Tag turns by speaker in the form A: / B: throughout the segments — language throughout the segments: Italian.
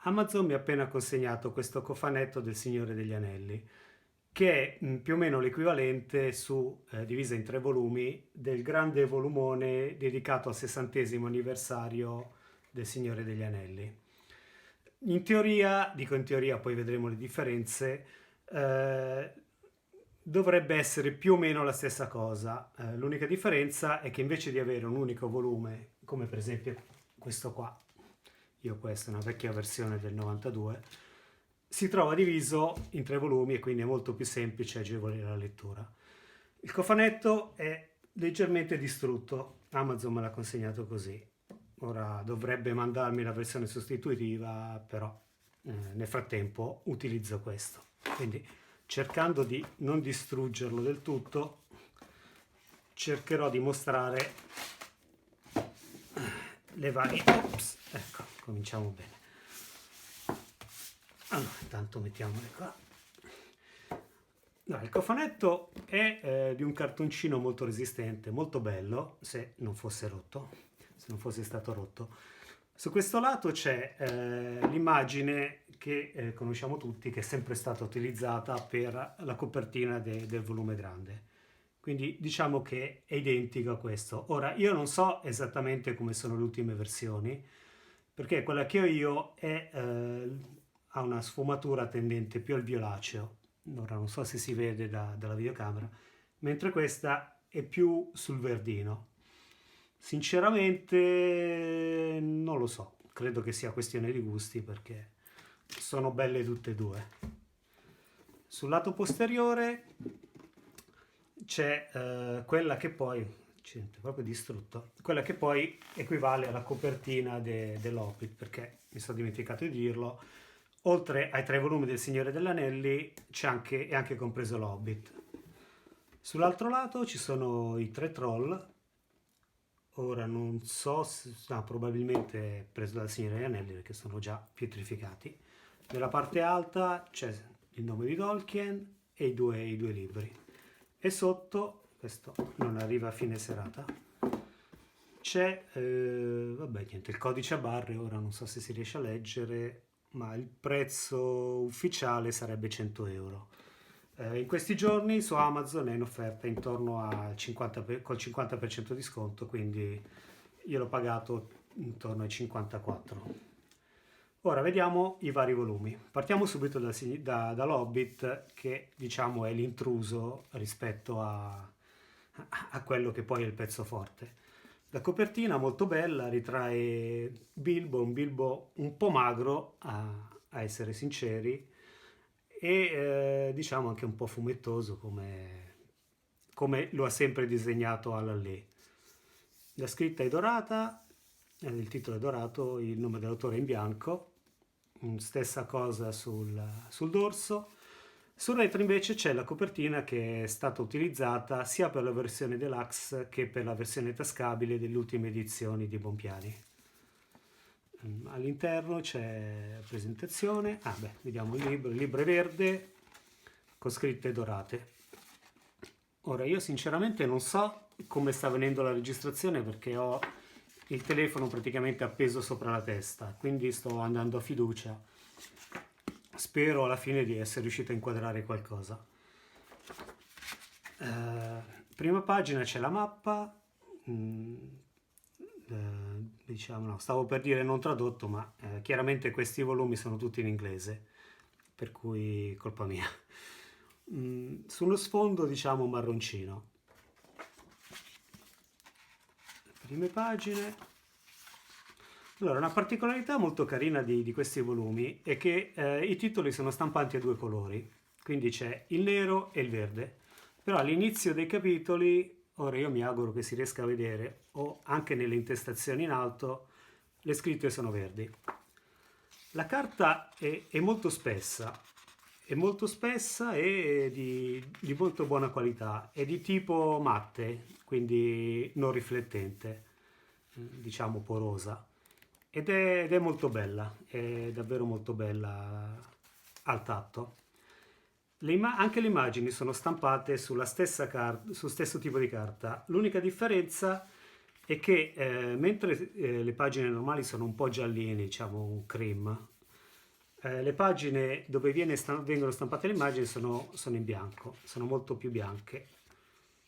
A: Amazon mi ha appena consegnato questo cofanetto del Signore degli Anelli, che è più o meno l'equivalente divisa in tre volumi, del grande volumone dedicato al 60° anniversario del Signore degli Anelli. In teoria, dico in teoria, poi vedremo le differenze, eh, dovrebbe essere più o meno la stessa cosa. L'unica differenza è che invece di avere un unico volume, come per esempio questo qua, io questa è una vecchia versione del 92, si trova diviso in tre volumi e quindi è molto più semplice e agevole la lettura. Il cofanetto è leggermente distrutto, Amazon me l'ha consegnato così. Ora dovrebbe mandarmi la versione sostitutiva, però nel frattempo utilizzo questo. Quindi cercando di non distruggerlo del tutto, cercherò di mostrare le varie... Ops, ecco, cominciamo bene. Allora, intanto mettiamole qua. No, il cofanetto è di un cartoncino molto resistente, molto bello, se non fosse rotto, se non fosse stato rotto. Su questo lato c'è l'immagine che conosciamo tutti, che è sempre stata utilizzata per la copertina del volume grande. Quindi diciamo che è identico a questo. Ora, io non so esattamente come sono le ultime versioni, perché quella che ho io ha una sfumatura tendente più al violaceo. Ora non so se si vede dalla videocamera, mentre questa è più sul verdino. Sinceramente non lo so, credo che sia questione di gusti perché sono belle tutte e due. Sul lato posteriore c'è quella che poi, accidenti, proprio distrutto, quella che poi equivale alla copertina dell'Hobbit, perché mi sono dimenticato di dirlo, oltre ai tre volumi del Signore degli Anelli è anche compreso l'Hobbit. Sull'altro lato ci sono i tre troll. Ora non so se no, probabilmente preso dal Signore degli Anelli perché sono già pietrificati. Nella parte alta c'è il nome di Tolkien e i due libri. E sotto, questo non arriva a fine serata, c'è vabbè, niente, il codice a barre. Ora non so se si riesce a leggere, ma il prezzo ufficiale sarebbe 100 euro. In questi giorni su Amazon è in offerta intorno al 50 col 50% di sconto, quindi io l'ho pagato intorno ai 54. Ora vediamo i vari volumi. Partiamo subito dall'Hobbit, che diciamo è l'intruso rispetto a quello che poi è il pezzo forte. La copertina molto bella, ritrae Bilbo, un Bilbo un po' magro, a essere sinceri, e diciamo anche un po' fumettoso come lo ha sempre disegnato Alan Lee. La scritta è dorata, il titolo è dorato, il nome dell'autore è in bianco, stessa cosa sul dorso. Sul retro invece c'è la copertina che è stata utilizzata sia per la versione deluxe che per la versione tascabile delle ultime edizioni di Bompiani. All'interno c'è la presentazione, vediamo il libro è verde con scritte dorate. Ora io sinceramente non so come sta venendo la registrazione perché ho il telefono praticamente appeso sopra la testa, quindi sto andando a fiducia. Spero alla fine di essere riuscito a inquadrare qualcosa. Prima pagina c'è la mappa, diciamo, no, stavo per dire non tradotto, ma chiaramente questi volumi sono tutti in inglese, per cui colpa mia. Sullo sfondo diciamo marroncino. Prime pagine. Allora, una particolarità molto carina di questi volumi è che i titoli sono stampati a due colori, quindi c'è il nero e il verde, però all'inizio dei capitoli, ora io mi auguro che si riesca a vedere, o anche nelle intestazioni in alto, le scritte sono verdi. La carta è molto spessa e di molto buona qualità, è di tipo matte, quindi non riflettente, diciamo porosa, ed è molto bella, è davvero molto bella al tatto. Anche le immagini sono stampate sulla stessa sul stesso tipo di carta. L'unica differenza è che mentre le pagine normali sono un po' gialline, diciamo un cream, Le pagine dove vengono stampate le immagini sono in bianco, sono molto più bianche,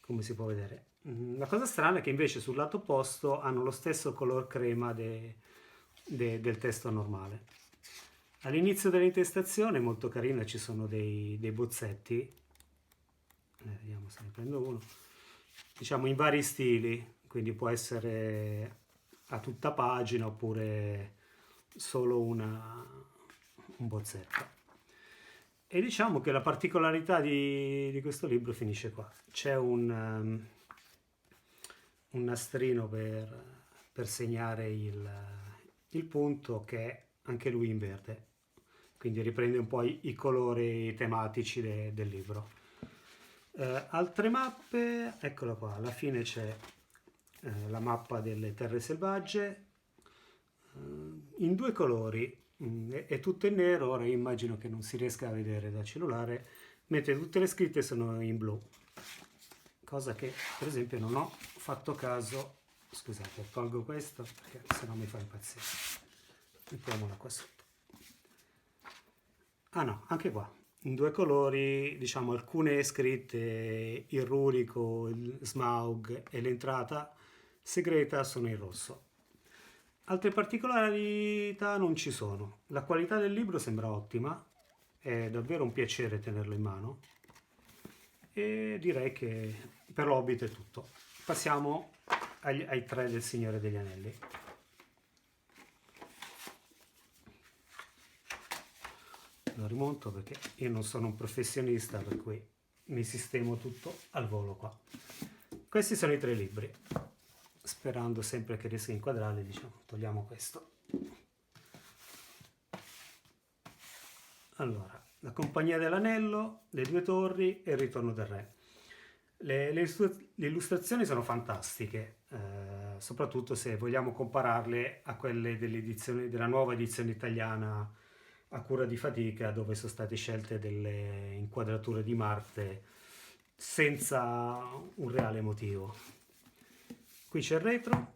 A: come si può vedere. La cosa strana è che invece sul lato opposto hanno lo stesso color crema del testo normale. All'inizio dell'intestazione, molto carina, ci sono dei bozzetti, vediamo se ne prendo uno, diciamo in vari stili, quindi può essere a tutta pagina oppure solo un bozzetto. E diciamo che la particolarità di questo libro finisce qua. C'è un nastrino per segnare il punto, che è anche lui in verde, quindi riprende un po' i colori tematici del libro. Altre mappe, eccola qua, alla fine c'è la mappa delle terre selvagge in due colori, è tutto in nero, ora immagino che non si riesca a vedere da cellulare, mentre tutte le scritte sono in blu, cosa che per esempio non ho fatto caso. Scusate, tolgo questo perché sennò mi fa impazzire. Mettiamola qua sotto. Ah no, anche qua in due colori, diciamo alcune scritte, il Rurico, il Smaug e l'entrata segreta sono in rosso. Altre particolarità non ci sono. La qualità del libro sembra ottima, è davvero un piacere tenerlo in mano e direi che per l'Hobbit è tutto. Passiamo ai tre del Signore degli Anelli. Lo rimonto perché io non sono un professionista, per cui mi sistemo tutto al volo qua. Questi sono i tre libri, sperando sempre che riesca a inquadrarli. Diciamo, togliamo questo. Allora, La Compagnia dell'Anello, Le Due Torri e Il Ritorno del Re. Le illustrazioni sono fantastiche, soprattutto se vogliamo compararle a quelle della nuova edizione italiana a cura di fatica, dove sono state scelte delle inquadrature di Marte senza un reale motivo. Qui c'è il retro.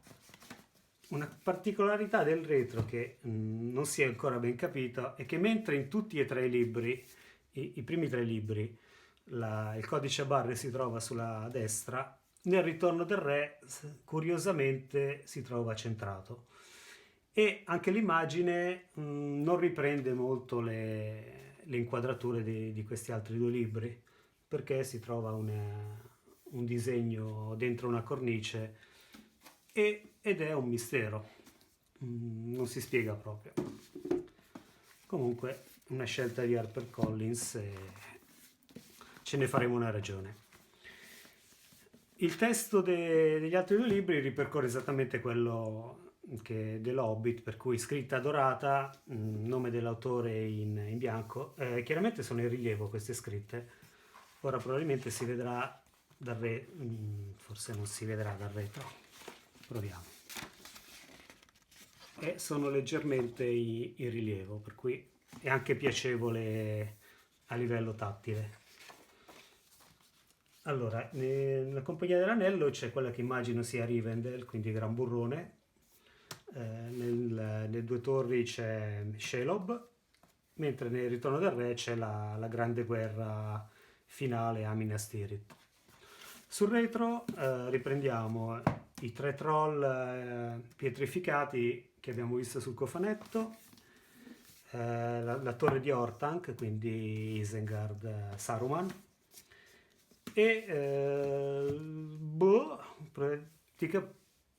A: Una particolarità del retro che non si è ancora ben capita è che mentre in tutti e tre i libri, i primi tre libri, il codice a barre si trova sulla destra, nel Ritorno del Re curiosamente si trova centrato. E anche l'immagine non riprende molto le inquadrature di questi altri due libri, perché si trova un disegno dentro una cornice ed è un mistero, non si spiega proprio. Comunque una scelta di HarperCollins e ce ne faremo una ragione. Il testo degli altri due libri ripercorre esattamente quello che dell'Hobbit, per cui scritta dorata, nome dell'autore in bianco. Chiaramente sono in rilievo queste scritte, ora probabilmente si vedrà forse non si vedrà dal retro, proviamo. E sono leggermente in rilievo, per cui è anche piacevole a livello tattile. Allora, nella Compagnia dell'Anello c'è quella che immagino sia Rivendell, quindi Gran Burrone. Nelle Due Torri c'è Shelob, mentre nel Ritorno del Re c'è la grande guerra finale a Minas Tirith. Sul retro riprendiamo i tre troll pietrificati che abbiamo visto sul cofanetto, la torre di Orthanc, quindi Isengard, Saruman, e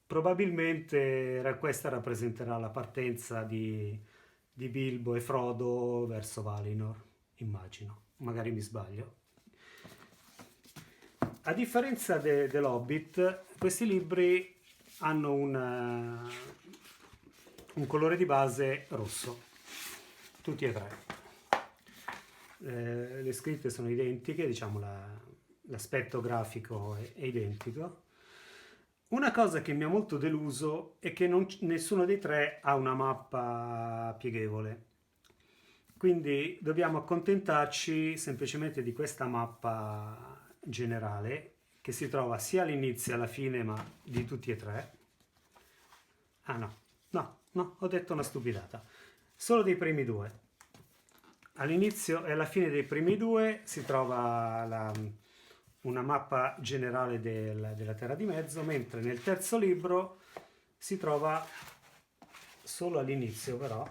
A: probabilmente questa rappresenterà la partenza di Bilbo e Frodo verso Valinor, immagino, magari mi sbaglio. A differenza dell'Hobbit, questi libri hanno un colore di base rosso, tutti e tre. Le scritte sono identiche, diciamo l'aspetto grafico è identico. Una cosa che mi ha molto deluso è che nessuno dei tre ha una mappa pieghevole, quindi dobbiamo accontentarci semplicemente di questa mappa generale che si trova sia all'inizio che alla fine, ma di tutti e tre. Ah no, ho detto una stupidata, solo dei primi due. all'inizio e alla fine dei primi due si trova una mappa generale della Terra di Mezzo, mentre nel terzo libro si trova, solo all'inizio però,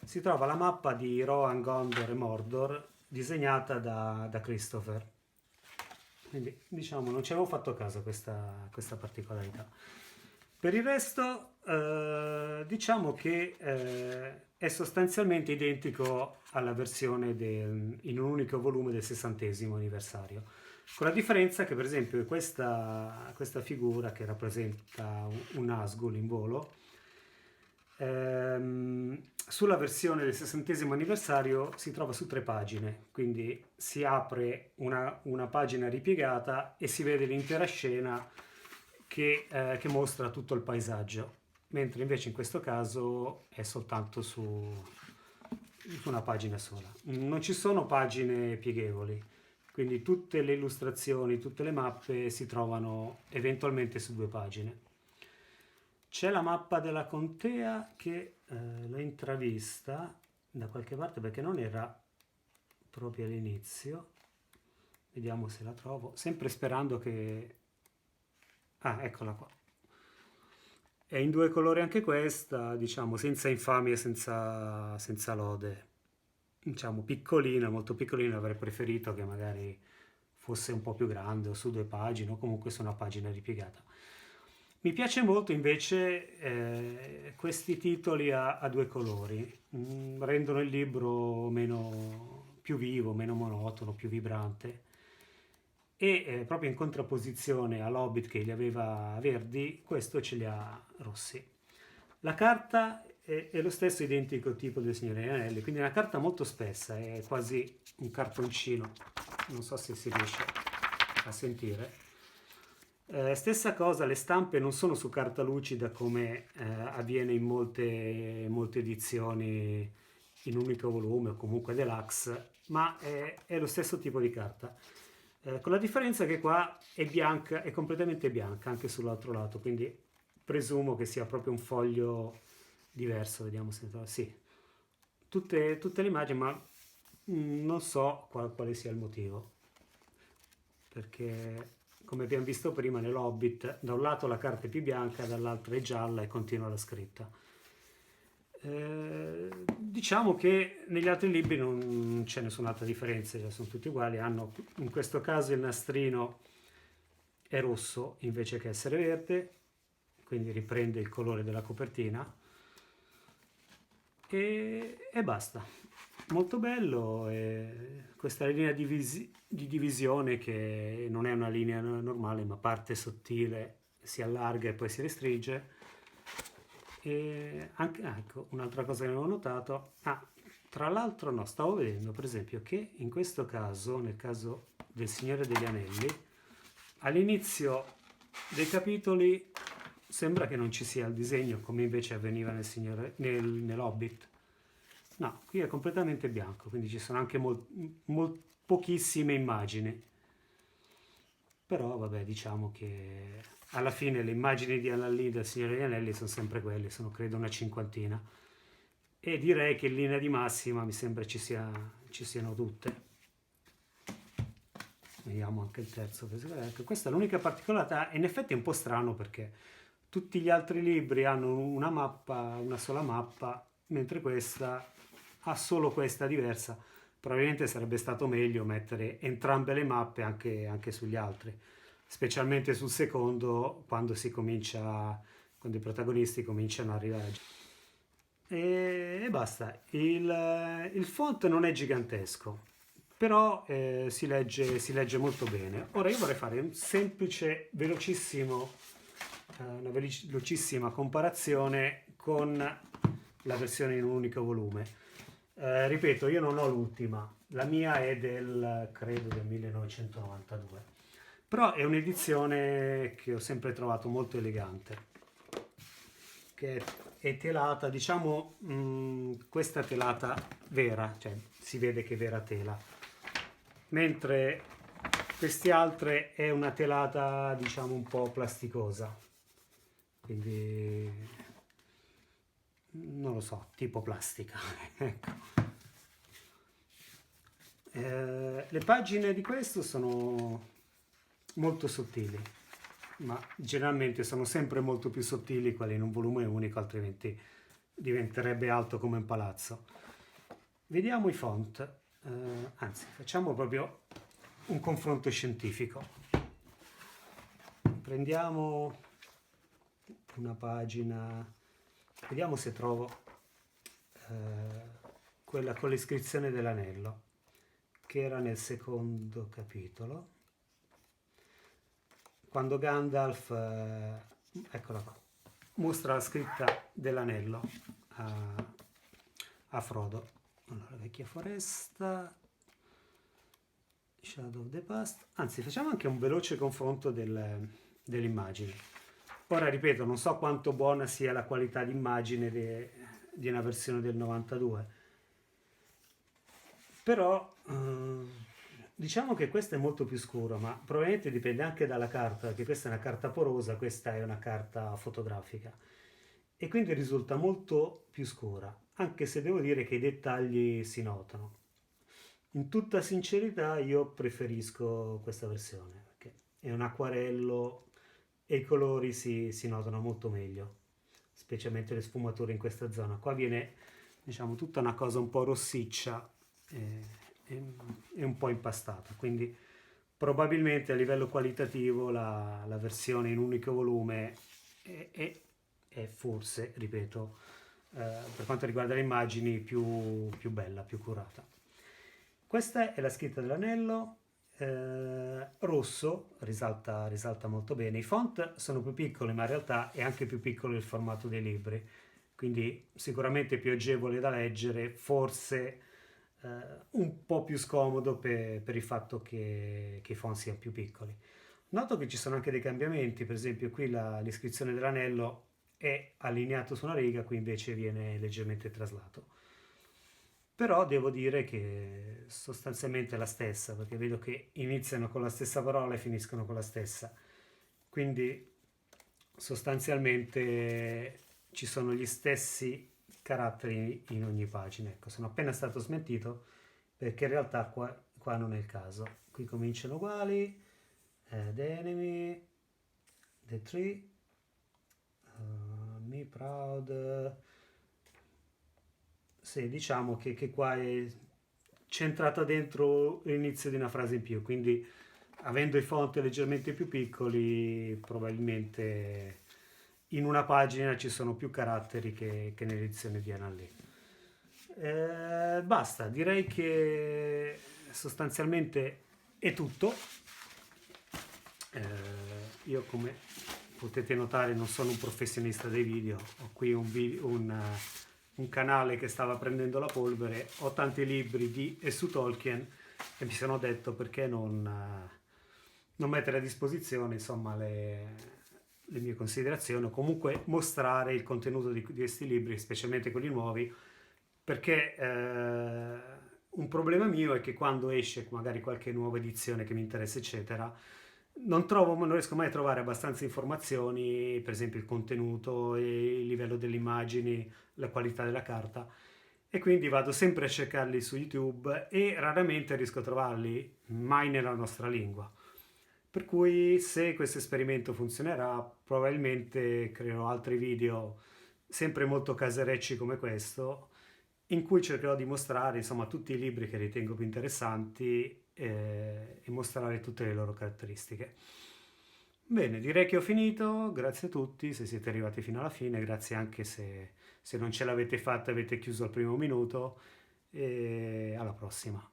A: si trova la mappa di Rohan, Gondor e Mordor disegnata da Christopher. Quindi diciamo non ci avevo fatto caso a questa particolarità. Per il resto diciamo che è sostanzialmente identico alla versione in un unico volume del 60° anniversario, con la differenza che per esempio questa figura che rappresenta un Nazgûl in volo, sulla versione del 60° anniversario si trova su 3 pagine, quindi si apre una pagina ripiegata e si vede l'intera scena che mostra tutto il paesaggio, mentre invece in questo caso è soltanto su una pagina sola. Non ci sono pagine pieghevoli, quindi tutte le illustrazioni, tutte le mappe si trovano eventualmente su 2 pagine. C'è la mappa della contea che l'ho intravista da qualche parte perché non era proprio all'inizio. Vediamo se la trovo, sempre sperando che... Ah, eccola qua. È in 2 colori anche questa, diciamo, senza infamia e senza lode. Diciamo, piccolina, molto piccolina, avrei preferito che magari fosse un po' più grande o su 2 pagine o comunque su una pagina ripiegata. Mi piace molto invece questi titoli a 2 colori. Rendono il libro più vivo, meno monotono, più vibrante. E proprio in contrapposizione all'Hobbit che li aveva verdi, questo ce li ha rossi. La carta è lo stesso identico tipo del Signore degli Anelli, quindi è una carta molto spessa, è quasi un cartoncino, non so se si riesce a sentire. Stessa cosa, le stampe non sono su carta lucida come avviene in molte edizioni in un unico volume o comunque deluxe, ma è lo stesso tipo di carta. Con la differenza che qua è bianca, è completamente bianca anche sull'altro lato, quindi presumo che sia proprio un foglio diverso. Vediamo se sì, tutte le immagini, ma non so quale sia il motivo, perché come abbiamo visto prima nell'Hobbit, da un lato la carta è più bianca, dall'altro è gialla e continua la scritta. Diciamo che negli altri libri non c'è nessun'altra differenza, cioè sono tutti uguali, hanno in questo caso il nastrino è rosso invece che essere verde, quindi riprende il colore della copertina e basta. Molto bello, questa linea di divisione che non è una linea normale ma parte sottile, si allarga e poi si restringe. E anche, ecco, un'altra cosa che avevo notato, tra l'altro no, stavo vedendo per esempio che in questo caso, nel caso del Signore degli Anelli, all'inizio dei capitoli sembra che non ci sia il disegno come invece avveniva nell'Hobbit. No, qui è completamente bianco, quindi ci sono anche pochissime immagini. Però vabbè, diciamo che alla fine le immagini di Alan Lee del Signore degli Anelli sono sempre quelle, sono credo una 50. E direi che in linea di massima mi sembra ci siano tutte. Vediamo anche il terzo. Questa è l'unica particolarità, in effetti è un po' strano perché tutti gli altri libri hanno una sola mappa, mentre questa ha solo questa diversa. Probabilmente sarebbe stato meglio mettere entrambe le mappe anche sugli altri, specialmente sul secondo, quando i protagonisti cominciano ad arrivare. E basta. Il font non è gigantesco, però si legge molto bene. Ora io vorrei fare una velocissima comparazione con la versione in un unico volume. Ripeto, io non ho l'ultima, la mia è credo del 1992, però è un'edizione che ho sempre trovato molto elegante, che è telata, diciamo, questa telata vera, cioè si vede che è vera tela, mentre queste altre è una telata, diciamo, un po' plasticosa, quindi non lo so, tipo plastica. Ecco. Le pagine di questo sono molto sottili, ma generalmente sono sempre molto più sottili quelli in un volume unico, altrimenti diventerebbe alto come un palazzo. Vediamo i font, anzi facciamo proprio un confronto scientifico. Prendiamo una pagina, vediamo se trovo quella con l'iscrizione dell'anello, che era nel secondo capitolo, quando Gandalf, eccola qua, mostra la scritta dell'anello a Frodo. Allora, vecchia foresta, Shadow of the Past, anzi facciamo anche un veloce confronto dell'immagine. Ora ripeto, non so quanto buona sia la qualità d'immagine di una versione del 92, però diciamo che questa è molto più scura, ma probabilmente dipende anche dalla carta, perché questa è una carta porosa, questa è una carta fotografica e quindi risulta molto più scura, anche se devo dire che i dettagli si notano. In tutta sincerità io preferisco questa versione, perché è un acquarello e i colori si notano molto meglio, specialmente le sfumature in questa zona. Qua viene, diciamo, tutta una cosa un po' rossiccia e un po' impastata, quindi probabilmente a livello qualitativo la versione in unico volume è forse, ripeto, per quanto riguarda le immagini più bella, più curata. Questa è la scritta dell'anello, rosso, risalta molto bene. I font sono più piccoli, ma in realtà è anche più piccolo il formato dei libri, quindi sicuramente più agevole da leggere, forse un po' più scomodo per il fatto che i font siano più piccoli. Noto che ci sono anche dei cambiamenti, per esempio qui l'iscrizione dell'anello è allineato su una riga, qui invece viene leggermente traslato. Però devo dire che sostanzialmente è la stessa, perché vedo che iniziano con la stessa parola e finiscono con la stessa. Quindi sostanzialmente ci sono gli stessi caratteri in ogni pagina. Ecco, sono appena stato smentito perché in realtà qua non è il caso. Qui cominciano uguali, the enemy, the tree, me proud. Sì, diciamo che qua è centrata dentro l'inizio di una frase in più, quindi avendo i font leggermente più piccoli, probabilmente in una pagina ci sono più caratteri che nell'edizione di Anna Lee. Basta, direi che sostanzialmente è tutto. Io come potete notare non sono un professionista dei video, ho qui un canale che stava prendendo la polvere, ho tanti libri di e su Tolkien e mi sono detto perché non mettere a disposizione insomma le mie considerazioni o comunque mostrare il contenuto di questi libri, specialmente quelli nuovi, perché un problema mio è che quando esce magari qualche nuova edizione che mi interessa eccetera, non riesco mai a trovare abbastanza informazioni, per esempio il contenuto, il livello delle immagini, la qualità della carta e quindi vado sempre a cercarli su YouTube e raramente riesco a trovarli mai nella nostra lingua. Per cui se questo esperimento funzionerà, probabilmente creerò altri video sempre molto caserecci come questo, in cui cercherò di mostrare insomma tutti i libri che ritengo più interessanti e mostrare tutte le loro caratteristiche. Bene, direi che ho finito, grazie a tutti se siete arrivati fino alla fine, grazie anche se non ce l'avete fatta e avete chiuso al primo minuto e alla prossima.